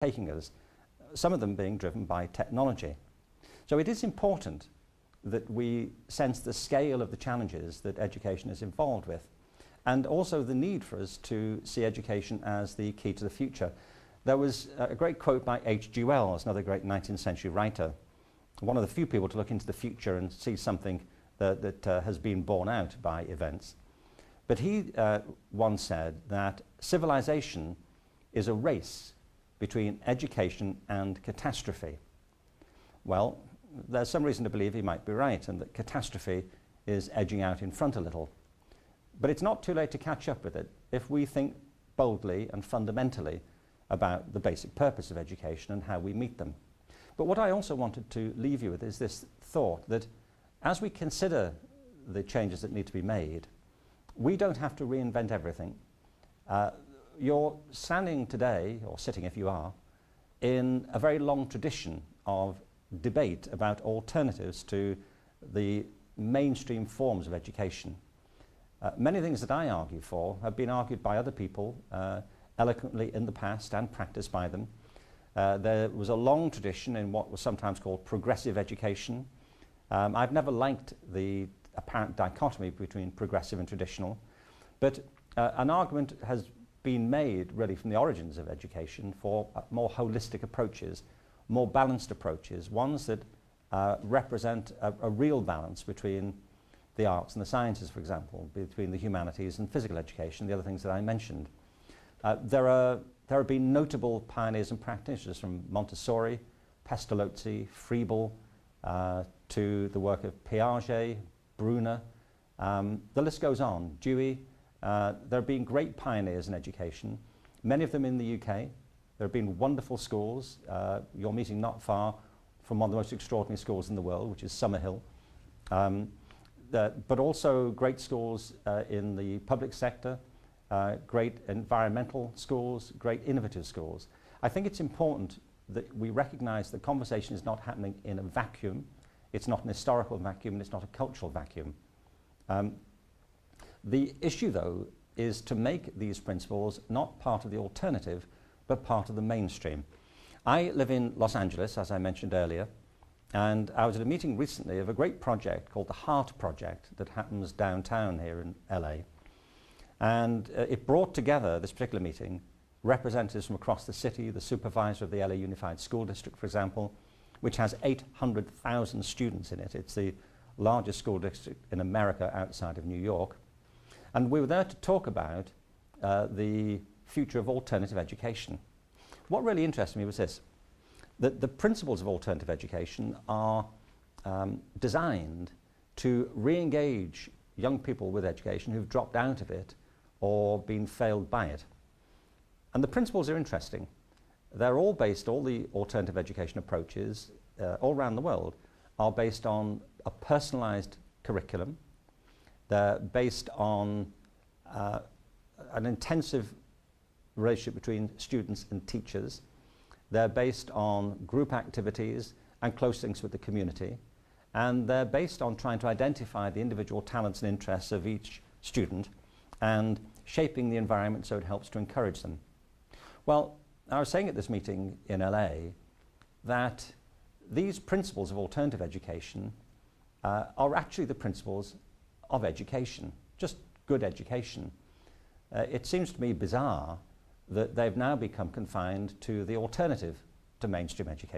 taking us, some of them being driven by technology. So it is important that we sense the scale of the challenges that education is involved with, and also the need for us to see education as the key to the future. There was a great quote by H.G. Wells, another great 19th century writer, one of the few people to look into the future and see something that has been borne out by events. But he once said that civilization is a race between education and catastrophe. Well, there's some reason to believe he might be right, and that catastrophe is edging out in front a little. But it's not too late to catch up with it if we think boldly and fundamentally about the basic purpose of education and how we meet them. But what I also wanted to leave you with is this thought that as we consider the changes that need to be made, we don't have to reinvent everything. You're standing today, or sitting if you are, in a very long tradition of debate about alternatives to the mainstream forms of education. Many things that I argue for have been argued by other people eloquently in the past and practiced by them. There was a long tradition in what was sometimes called progressive education. I've never liked the apparent dichotomy between progressive and traditional, but an argument has been made really from the origins of education for more holistic approaches, more balanced approaches, ones that represent a real balance between the arts and the sciences, for example, between the humanities and physical education, the other things that I mentioned. There have been notable pioneers and practitioners from Montessori, Pestalozzi, Froebel, to the work of Piaget, Brunner. The list goes on. Dewey. There have been great pioneers in education, many of them in the UK. There have been wonderful schools. You're meeting not far from one of the most extraordinary schools in the world, which is Summerhill. But also great schools in the public sector, great environmental schools, great innovative schools. I think it's important that we recognize the conversation is not happening in a vacuum. It's not an historical vacuum, and it's not a cultural vacuum. The issue, though, is to make these principles not part of the alternative, but part of the mainstream. I live in Los Angeles, as I mentioned earlier, and I was at a meeting recently of a great project called the Heart Project that happens downtown here in LA. And it brought together, this particular meeting, representatives from across the city, the supervisor of the LA Unified School District, for example, which has 800,000 students in it. It's the largest school district in America outside of New York. And we were there to talk about the future of alternative education. What really interested me was this, that the principles of alternative education are designed to re-engage young people with education who've dropped out of it or been failed by it. And the principles are interesting. They're all based, all the alternative education approaches all around the world are based on a personalized curriculum. They're based on an intensive relationship between students and teachers. They're based on group activities and close links with the community. And they're based on trying to identify the individual talents and interests of each student and shaping the environment so it helps to encourage them. Well, I was saying at this meeting in LA that these principles of alternative education are actually the principles of education, just good education. It seems to me bizarre that they've now become confined to the alternative to mainstream education.